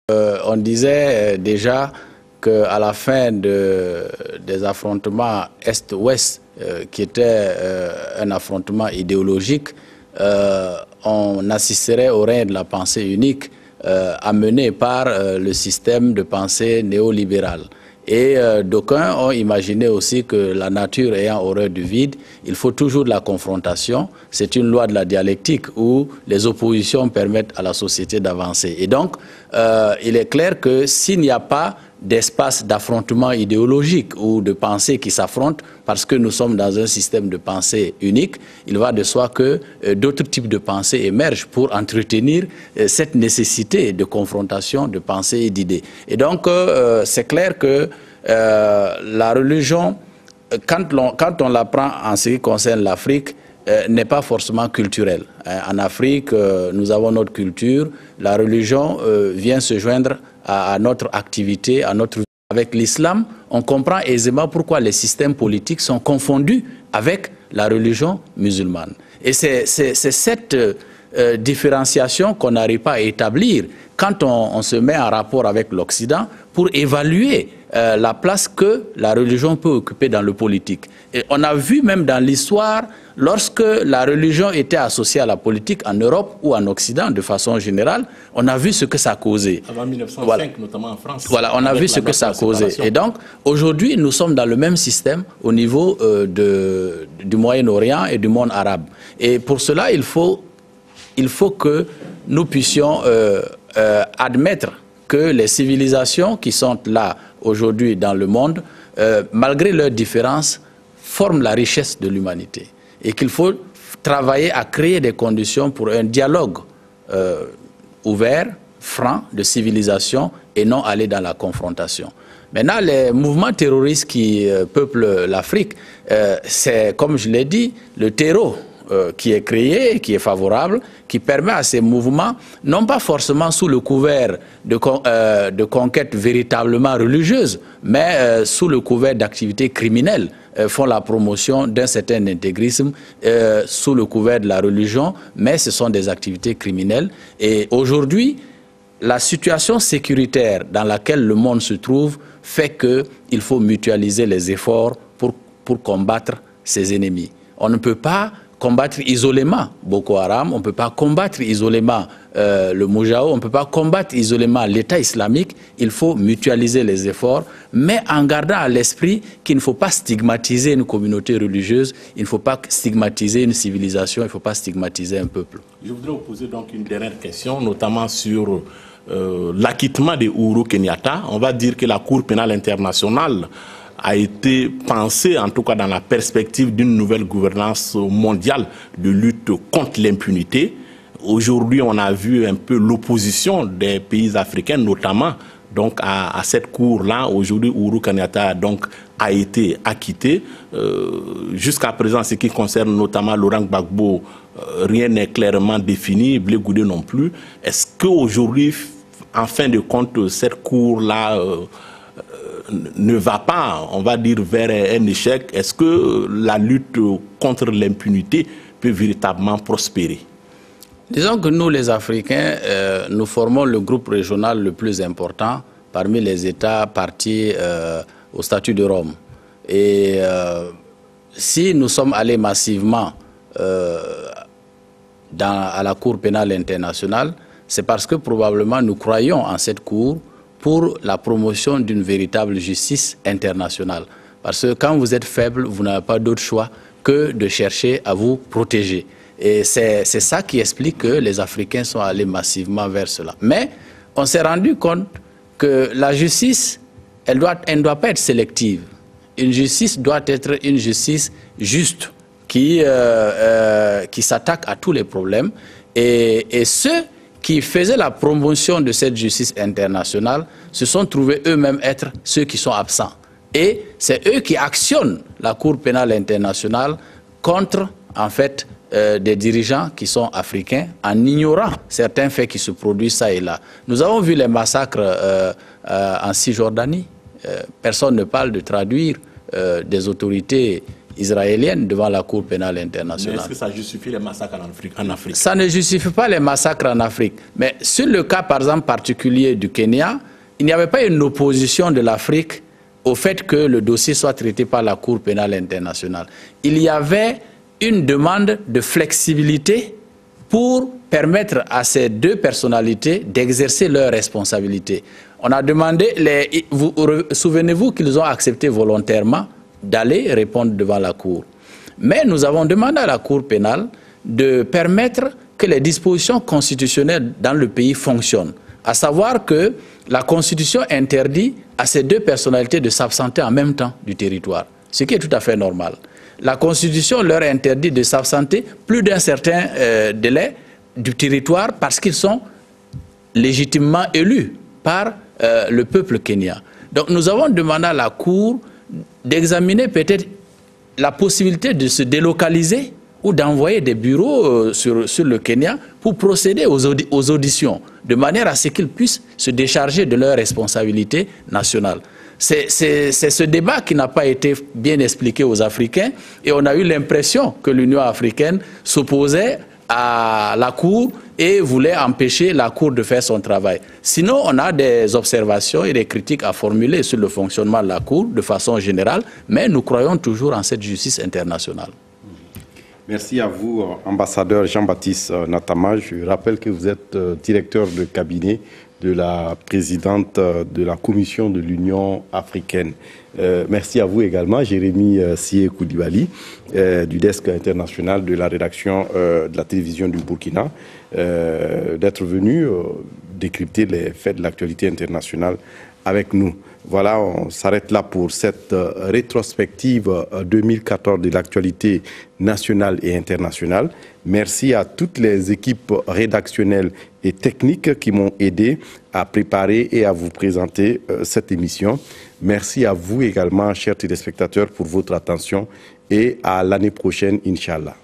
On disait déjà qu'à la fin des affrontements Est-Ouest, qui était un affrontement idéologique, on assisterait au règne de la pensée unique amené par le système de pensée néolibéral. Et d'aucuns ont imaginé aussi que la nature ayant horreur du vide, il faut toujours de la confrontation. C'est une loi de la dialectique où les oppositions permettent à la société d'avancer. Et donc, il est clair que s'il n'y a pas d'espace d'affrontement idéologique ou de pensée qui s'affrontent, parce que nous sommes dans un système de pensée unique, il va de soi que d'autres types de pensées émergent pour entretenir cette nécessité de confrontation, de pensée et d'idées. Et donc, c'est clair que la religion, quand on la prend en ce qui concerne l'Afrique, n'est pas forcément culturelle. En Afrique, nous avons notre culture, la religion vient se joindre à notre activité, à notre vie. Avec l'islam, on comprend aisément pourquoi les systèmes politiques sont confondus avec la religion musulmane. Et c'est cette différenciation qu'on n'arrive pas à établir quand on se met en rapport avec l'Occident pour évaluer la place que la religion peut occuper dans le politique. Et on a vu même dans l'histoire, lorsque la religion était associée à la politique en Europe ou en Occident de façon générale, on a vu ce que ça causait. Avant 1905, voilà. Notamment en France. Voilà, on a vu ce que ça causait. Et donc, aujourd'hui, nous sommes dans le même système au niveau du Moyen-Orient et du monde arabe. Et pour cela, il faut que nous puissions admettre que les civilisations qui sont là aujourd'hui dans le monde, malgré leurs différences, forment la richesse de l'humanité. Et qu'il faut travailler à créer des conditions pour un dialogue ouvert, franc, de civilisation et non aller dans la confrontation. Maintenant, les mouvements terroristes qui peuplent l'Afrique, c'est, comme je l'ai dit, le terreau qui est créé, qui est favorable, qui permet à ces mouvements, non pas forcément sous le couvert de conquête véritablement religieuse, mais sous le couvert d'activités criminelles, font la promotion d'un certain intégrisme sous le couvert de la religion, mais ce sont des activités criminelles. Et aujourd'hui, la situation sécuritaire dans laquelle le monde se trouve fait qu'il faut mutualiser les efforts pour combattre ses ennemis. On ne peut pas combattre isolément Boko Haram, on ne peut pas combattre isolément le Moujao, on ne peut pas combattre isolément l'État islamique. Il faut mutualiser les efforts, mais en gardant à l'esprit qu'il ne faut pas stigmatiser une communauté religieuse, il ne faut pas stigmatiser une civilisation, il ne faut pas stigmatiser un peuple. Je voudrais vous poser donc une dernière question, notamment sur l'acquittement de Uhuru Kenyatta. On va dire que la Cour pénale internationale a été pensée, en tout cas dans la perspective d'une nouvelle gouvernance mondiale de lutte contre l'impunité. Aujourd'hui, on a vu un peu l'opposition des pays africains, notamment donc à cette cour-là. Aujourd'hui, Uhuru Kenyatta donc a été acquitté. Jusqu'à présent, ce qui concerne notamment Laurent Gbagbo, rien n'est clairement défini, Blé Goudé non plus. Est-ce qu'aujourd'hui, en fin de compte, cette cour-là ne va pas, on va dire, vers un échec? Est-ce que la lutte contre l'impunité peut véritablement prospérer? Disons que nous, les Africains, nous formons le groupe régional le plus important parmi les États partis au statut de Rome. Et si nous sommes allés massivement à la Cour pénale internationale, c'est parce que probablement nous croyons en cette Cour pour la promotion d'une véritable justice internationale. Parce que quand vous êtes faible, vous n'avez pas d'autre choix que de chercher à vous protéger. Et c'est ça qui explique que les Africains sont allés massivement vers cela. Mais on s'est rendu compte que la justice, elle ne doit pas être sélective. Une justice doit être une justice juste, qui s'attaque à tous les problèmes. Et ceux qui faisaient la promotion de cette justice internationale se sont trouvés eux-mêmes être ceux qui sont absents. Et c'est eux qui actionnent la Cour pénale internationale contre, en fait, des dirigeants qui sont africains en ignorant certains faits qui se produisent ça et là. Nous avons vu les massacres en Cisjordanie. Personne ne parle de traduire des autorités israélienne devant la Cour pénale internationale. Mais est-ce que ça justifie les massacres en Afrique? Ça ne justifie pas les massacres en Afrique. Mais sur le cas, par exemple, particulier du Kenya, il n'y avait pas une opposition de l'Afrique au fait que le dossier soit traité par la Cour pénale internationale. Il y avait une demande de flexibilité pour permettre à ces deux personnalités d'exercer leurs responsabilités. On a demandé, souvenez-vous qu'ils ont accepté volontairement d'aller répondre devant la Cour. Mais nous avons demandé à la Cour pénale de permettre que les dispositions constitutionnelles dans le pays fonctionnent. À savoir que la Constitution interdit à ces deux personnalités de s'absenter en même temps du territoire, ce qui est tout à fait normal. La Constitution leur interdit de s'absenter plus d'un certain délai du territoire parce qu'ils sont légitimement élus par le peuple kenyan. Donc nous avons demandé à la Cour d'examiner peut-être la possibilité de se délocaliser ou d'envoyer des bureaux sur le Kenya pour procéder aux auditions, de manière à ce qu'ils puissent se décharger de leurs responsabilités nationales. C'est ce débat qui n'a pas été bien expliqué aux Africains et on a eu l'impression que l'Union africaine s'opposait à la Cour et voulait empêcher la Cour de faire son travail. Sinon, on a des observations et des critiques à formuler sur le fonctionnement de la Cour de façon générale, mais nous croyons toujours en cette justice internationale. Merci à vous, ambassadeur Jean-Baptiste Natama. Je rappelle que vous êtes directeur de cabinet de la présidente de la Commission de l'Union africaine. Merci à vous également, Jérémy Sié Koulibaly, du desk international de la rédaction de la télévision du Burkina, d'être venu décrypter les faits de l'actualité internationale avec nous. Voilà, on s'arrête là pour cette rétrospective 2014 de l'actualité nationale et internationale. Merci à toutes les équipes rédactionnelles et techniques qui m'ont aidé à préparer et à vous présenter cette émission. Merci à vous également, chers téléspectateurs, pour votre attention et à l'année prochaine, Inch'Allah.